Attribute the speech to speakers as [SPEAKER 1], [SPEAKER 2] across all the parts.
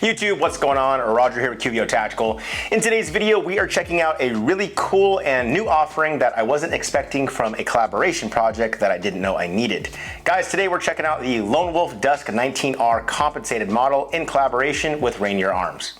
[SPEAKER 1] YouTube, what's going on? Roger here with QVO Tactical. In today's video, we are checking out a really cool and new offering that I wasn't expecting from a collaboration project that I didn't know I needed. Guys, today we're checking out the Lone Wolf DUSK 19R compensated model in collaboration with Rainier Arms.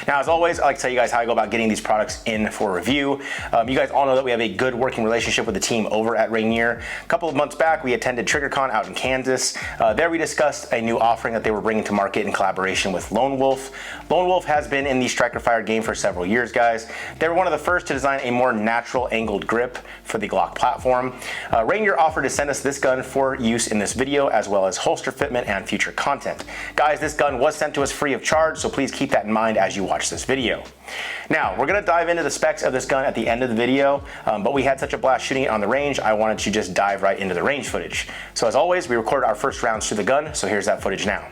[SPEAKER 1] Now, as always, I like to tell you guys how I go about getting these products in for review. You guys all know that we have a good working relationship with the team over at Rainier. A couple of months back, we attended TriggerCon out in Kansas. There we discussed a new offering that they were bringing to market in collaboration with Lone Wolf. Lone Wolf has been in the striker fire game for several years, guys. They were one of the first to design a more natural angled grip for the Glock platform. Rainier offered to send us this gun for use in this video, as well as holster fitment and future content. Guys, this gun was sent to us free of charge, so please keep that in mind as you watch this video. Now, we're going to dive into the specs of this gun at the end of the video, but we had such a blast shooting it on the range, I wanted to just dive right into the range footage. So as always, we recorded our first rounds through the gun, so here's that footage now.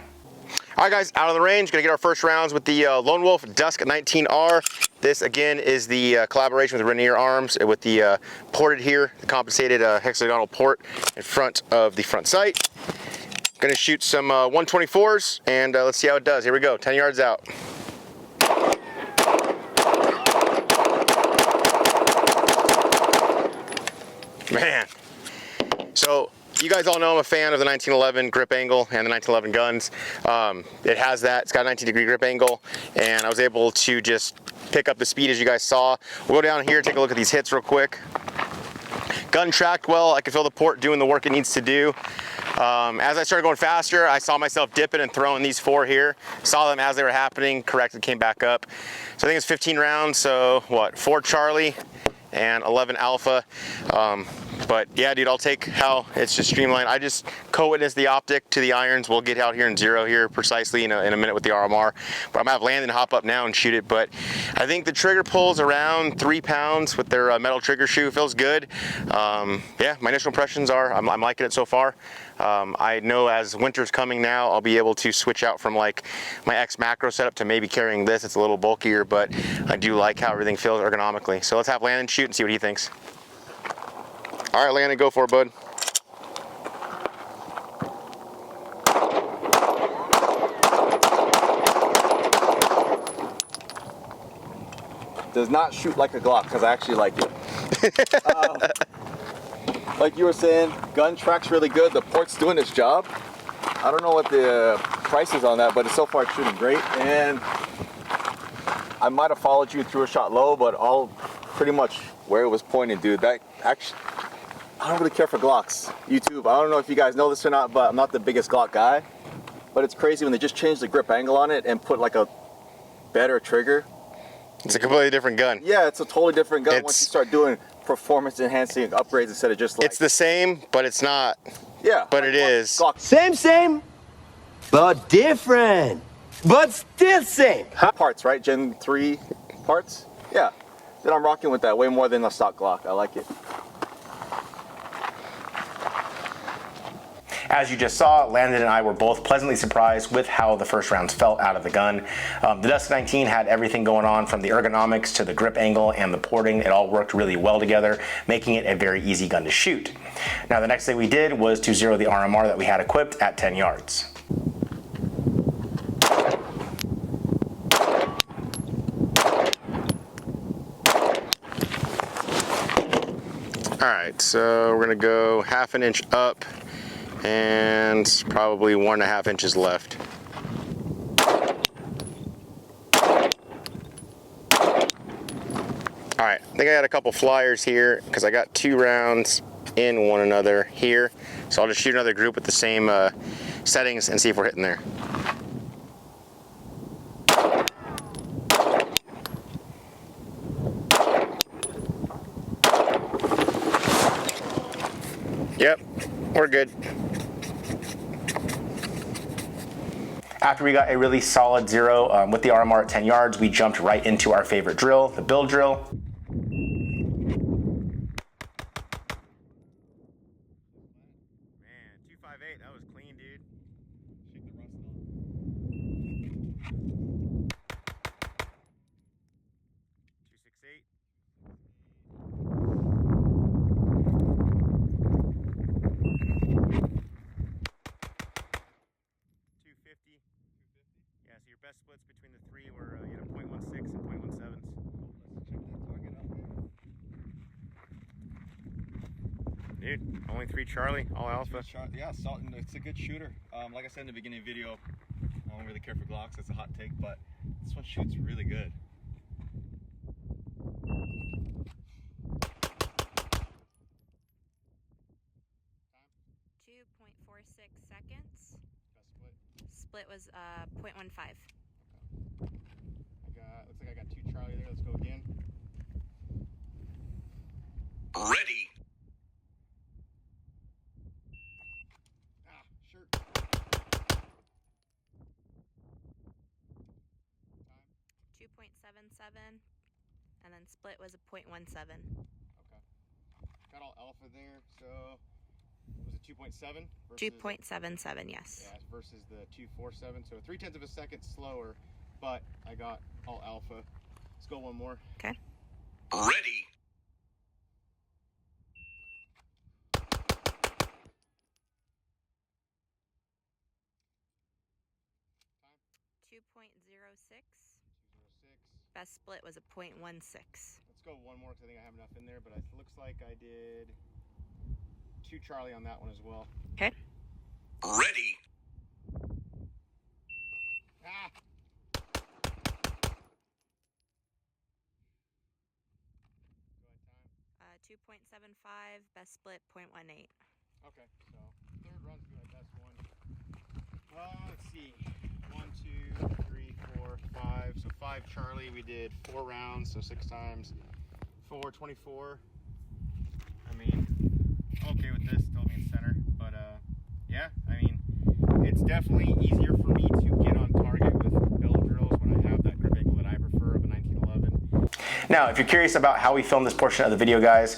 [SPEAKER 1] All right, guys, out of the range, gonna get our first rounds with the Lone Wolf DUSK 19R. This, again, is the collaboration with Rainier Arms with the ported here, the compensated hexagonal port in front of the front sight. Gonna shoot some 124s, and let's see how it does. Here we go, 10 yards out. Man, so you guys all know I'm a fan of the 1911 grip angle and the 1911 guns. It has that, it's got a 19-degree grip angle, and I was able to just pick up the speed as you guys saw. We'll go down here, take a look at these hits real quick. Gun tracked well, I can feel the port doing the work it needs to do. As I started going faster, I saw myself dipping and throwing these four here. Saw them as they were happening, corrected, came back up. So I think it's 15 rounds, so what, 4 Charlie and 11 Alpha. But yeah, dude, I'll take how it's just streamlined. I just co-witnessed the optic to the irons. We'll get out here in zero here precisely in a minute with the RMR. But I'm gonna have Landon hop up now and shoot it. But I think the trigger pulls around 3 pounds with their metal trigger shoe. Feels good. Yeah, my initial impressions are I'm liking it so far. I know as winter's coming now, I'll be able to switch out from like my X macro setup to maybe carrying this. It's a little bulkier, but I do like how everything feels ergonomically. So let's have Landon shoot and see what he thinks. All right, Landon, go for it, bud.
[SPEAKER 2] Does not shoot like a Glock, because I actually like it. Like you were saying, gun track's really good. The port's doing its job. I don't know what the price is on that, but so far it's shooting great. And I might have followed you through a shot low, but all pretty much where it was pointed, dude. That actually, I don't really care for Glocks. YouTube, I don't know if you guys know this or not, but I'm not the biggest Glock guy. But it's crazy when they just changed the grip angle on it and put like a better trigger.
[SPEAKER 1] It's a completely different gun.
[SPEAKER 2] Yeah, it's a totally different gun once you start doing performance enhancing upgrades instead of just like...
[SPEAKER 1] It's the same, but it's not.
[SPEAKER 2] Yeah.
[SPEAKER 1] But it is.
[SPEAKER 2] Glock.
[SPEAKER 3] Same, but different. But still same.
[SPEAKER 2] Parts, right? Gen 3 parts? Yeah. Then I'm rocking with that way more than a stock Glock. I like it.
[SPEAKER 1] As you just saw, Landon and I were both pleasantly surprised with how the first rounds felt out of the gun. The DUSK 19 had everything going on from the ergonomics to the grip angle and the porting. It all worked really well together, making it a very easy gun to shoot. Now, the next thing we did was to zero the RMR that we had equipped at 10 yards. All right, so we're gonna go 1/2 inch up and probably 1.5 inches left. All right, I think I got a couple flyers here because I got 2 rounds in one another here. So I'll just shoot another group with the same settings and see if we're hitting there. Yep, we're good. After we got a really solid zero with the RMR at 10 yards, we jumped right into our favorite drill, the build drill. Man, 258, that was clean, dude. Shake the rust off. 268. your best splits between the three were you know, 0.16 and 0.17s.
[SPEAKER 2] Let's check that target out, man.
[SPEAKER 1] Dude, only 3 Charlie, all alpha.
[SPEAKER 2] Yeah, Salton, it's a good shooter. Like I said in the beginning of the video, I don't really care for Glocks, that's a hot take, but this one shoots really good.
[SPEAKER 4] 2.46 seconds.
[SPEAKER 1] Best split.
[SPEAKER 4] Split was 0.15.
[SPEAKER 1] Okay. Looks like I got 2 Charlie there. Let's go again.
[SPEAKER 3] Ready.
[SPEAKER 1] Ah, shirt. Time.
[SPEAKER 4] 2.77, and then split was a 0.17.
[SPEAKER 1] Okay. Got all alpha there, so was it 2.7?
[SPEAKER 4] 2.77, yes.
[SPEAKER 1] Yeah, versus the 2.47, so 0.3 of a second slower, but I got all alpha. Let's go one more.
[SPEAKER 4] Okay.
[SPEAKER 3] Ready.
[SPEAKER 1] Time.
[SPEAKER 4] 2.06.
[SPEAKER 1] 2.06.
[SPEAKER 4] Best split was a 0.16.
[SPEAKER 1] Let's go one more because I think I have enough in there, but it looks like I did 2 Charlie on that one as well.
[SPEAKER 4] Okay.
[SPEAKER 3] Ready.
[SPEAKER 1] Ah! Go ahead, time.
[SPEAKER 4] 2.75, best split 0.18.
[SPEAKER 1] Okay, so third run's good, best one. Let's see. 1, 2, 3, 4, 5. So 5 Charlie, we did 4 rounds, so 6 times 4, 24. I mean, okay with this, still being center, but yeah, I mean, it's definitely easier for me to get on target with bell drills when I have that grip angle that I prefer of a 1911. Now, if you're curious about how we filmed this portion of the video, guys,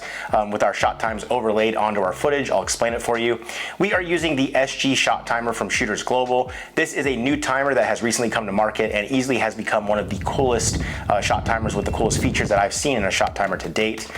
[SPEAKER 1] with our shot times overlaid onto our footage, I'll explain it for you. We are using the SG shot timer from Shooters Global. This is a new timer that has recently come to market and easily has become one of the coolest shot timers with the coolest features that I've seen in a shot timer to date.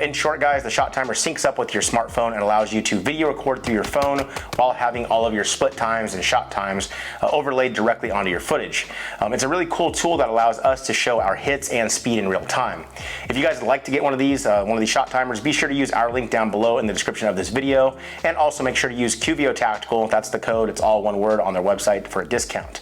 [SPEAKER 1] In short, guys, the shot timer syncs up with your smartphone and allows you to video record through your phone while having all of your split times and shot times overlaid directly onto your footage. It's a really cool tool that allows us to show our hits and speed in real time. If you guys would like to get one of these shot timers, be sure to use our link down below in the description of this video, and also make sure to use QVO Tactical. That's the code. It's all one word on their website for a discount.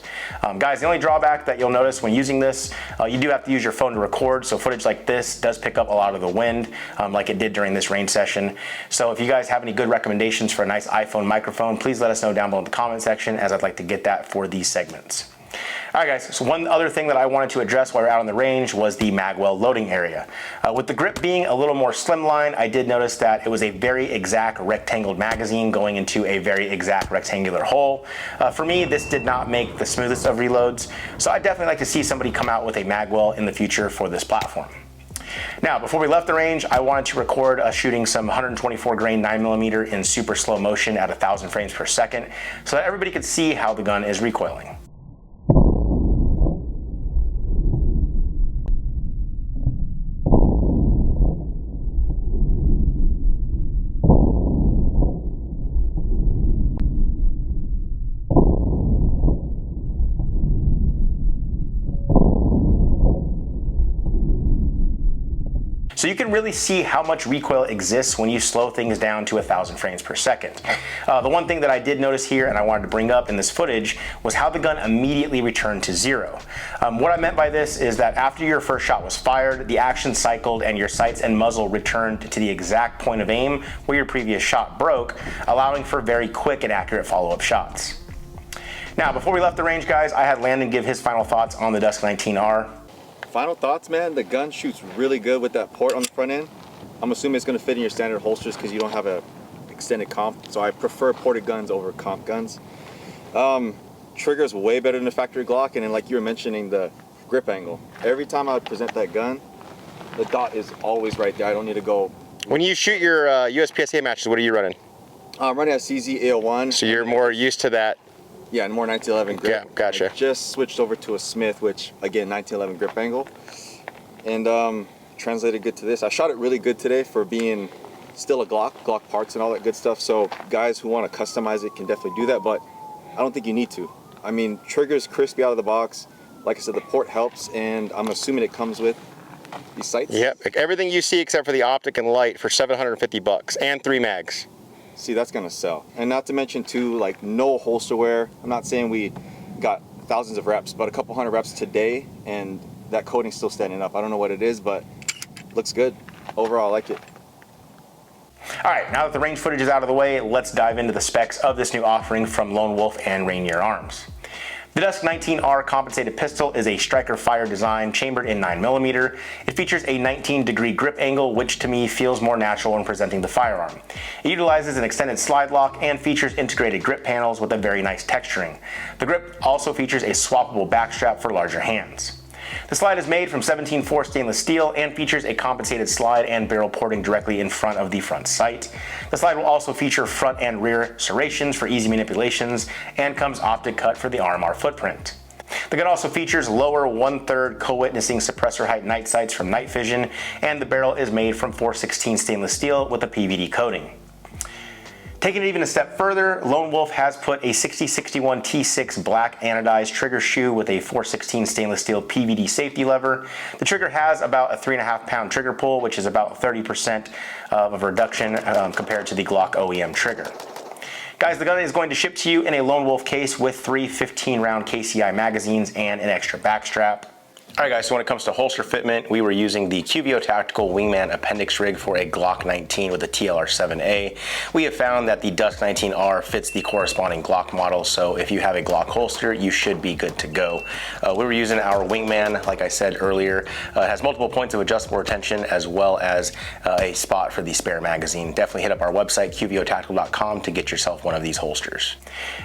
[SPEAKER 1] Guys, the only drawback that you'll notice when using this, you do have to use your phone to record, so footage like this does pick up a lot of the wind, like it did during this rain session. So if you guys have any good recommendations for a nice iPhone microphone, please let us know down below in the comment section, as I'd like to get that for these segments. All right, guys, so one other thing that I wanted to address while we're out on the range was the Magwell loading area. With the grip being a little more slimline, I did notice that it was a very exact rectangled magazine going into a very exact rectangular hole. For me, this did not make the smoothest of reloads, so I'd definitely like to see somebody come out with a Magwell in the future for this platform. Now, before we left the range, I wanted to record shooting some 124 grain 9mm in super slow motion at 1,000 frames per second so that everybody could see how the gun is recoiling. So you can really see how much recoil exists when you slow things down to 1,000 frames per second. The one thing that I did notice here and I wanted to bring up in this footage was how the gun immediately returned to 0. What I meant by this is that after your first shot was fired, the action cycled and your sights and muzzle returned to the exact point of aim where your previous shot broke, allowing for very quick and accurate follow-up shots. Now, before we left the range, guys, I had Landon give his final thoughts on the DUSK 19R.
[SPEAKER 2] Final thoughts, man. The gun shoots really good with that port on the front end. I'm assuming it's going to fit in your standard holsters because you don't have a extended comp, so I prefer ported guns over comp guns. Trigger's way better than the factory Glock, and then like you were mentioning, the grip angle. Every time I would present that gun, the dot is always right there. I don't need to go.
[SPEAKER 1] When you shoot your USPSA matches, what are you running?
[SPEAKER 2] I'm running a CZ 801.
[SPEAKER 1] So you're more used to that.
[SPEAKER 2] Yeah, and more 1911 grip.
[SPEAKER 1] Yeah, gotcha.
[SPEAKER 2] I just switched over to a Smith, which again 1911 grip angle, and translated good to this. I shot it really good today for being still a Glock parts and all that good stuff. So guys who want to customize it can definitely do that, but I don't think you need to. I mean, trigger's crispy out of the box. Like I said, the port helps, and I'm assuming it comes with these sights.
[SPEAKER 1] Yep, like everything you see except for the optic and light for 750 bucks and 3 mags.
[SPEAKER 2] See, that's gonna sell. And not to mention too, like no holster wear. I'm not saying we got thousands of reps, but a couple hundred reps today, and that coating's still standing up. I don't know what it is, but looks good. Overall, I like it.
[SPEAKER 1] All right, now that the range footage is out of the way, let's dive into the specs of this new offering from Lone Wolf and Rainier Arms. The DUSK 19R compensated pistol is a striker fire design chambered in 9mm. It features a 19-degree grip angle, which to me feels more natural when presenting the firearm. It utilizes an extended slide lock and features integrated grip panels with a very nice texturing. The grip also features a swappable backstrap for larger hands. The slide is made from 17-4 stainless steel and features a compensated slide and barrel porting directly in front of the front sight. The slide will also feature front and rear serrations for easy manipulations and comes optic cut for the RMR footprint. The gun also features lower 1/3 co-witnessing suppressor height night sights from Night Vision, and the barrel is made from 416 stainless steel with a PVD coating. Taking it even a step further, Lone Wolf has put a 6061 T6 black anodized trigger shoe with a 416 stainless steel PVD safety lever. The trigger has about a 3.5 pound trigger pull, which is about 30% of a reduction compared to the Glock OEM trigger. Guys, the gun is going to ship to you in a Lone Wolf case with 3 15-round KCI magazines and an extra backstrap. Alright guys, so when it comes to holster fitment, we were using the QVO Tactical Wingman appendix rig for a Glock 19 with a TLR7A. We have found that the DUSK 19R fits the corresponding Glock model, so if you have a Glock holster, you should be good to go. We were using our Wingman, like I said earlier. It has multiple points of adjustable retention as well as a spot for the spare magazine. Definitely hit up our website, qvotactical.com, to get yourself one of these holsters.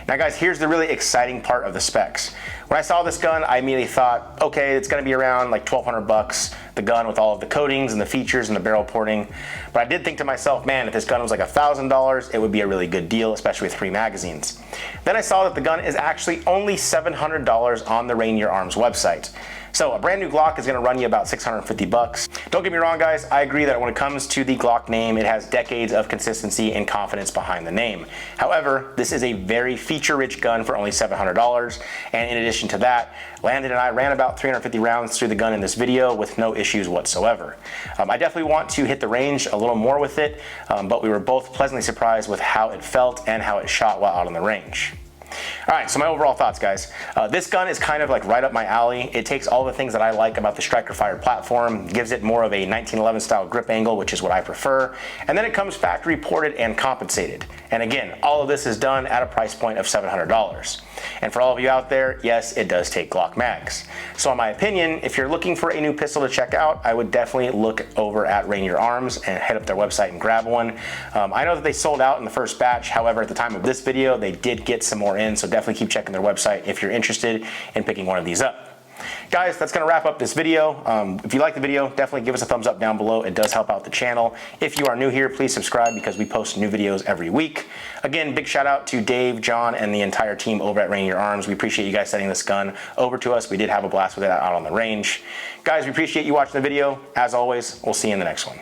[SPEAKER 1] Now guys, here's the really exciting part of the specs. When I saw this gun, I immediately thought, okay, it's gonna be around like 1,200 bucks, the gun with all of the coatings and the features and the barrel porting. But I did think to myself, man, if this gun was like $1,000, it would be a really good deal, especially with 3 magazines. Then I saw that the gun is actually only $700 on the Rainier Arms website. So a brand new Glock is gonna run you about 650 bucks. Don't get me wrong guys, I agree that when it comes to the Glock name, it has decades of consistency and confidence behind the name. However, this is a very feature-rich gun for only $700, and in addition to that, Landon and I ran about 350 rounds through the gun in this video with no issues whatsoever. I definitely want to hit the range a little more with it, but we were both pleasantly surprised with how it felt and how it shot while out on the range. Alright, so my overall thoughts guys. This gun is kind of like right up my alley. It takes all the things that I like about the striker fired platform, gives it more of a 1911 style grip angle, which is what I prefer, and then it comes factory ported and compensated. And again, all of this is done at a price point of $700. And for all of you out there, yes, it does take Glock mags. So in my opinion, if you're looking for a new pistol to check out, I would definitely look over at Rainier Arms and head up their website and grab one. I know that they sold out in the first batch, however, at the time of this video, they did get some more in, so definitely keep checking their website if you're interested in picking one of these up. Guys, that's going to wrap up this video. If you like the video, definitely give us a thumbs up down below. It does help out the channel. If you are new here, please subscribe because we post new videos every week. Again, big shout out to Dave, John, and the entire team over at Rainier Arms. We appreciate you guys sending this gun over to us. We did have a blast with it out on the range. Guys, we appreciate you watching the video. As always, we'll see you in the next one.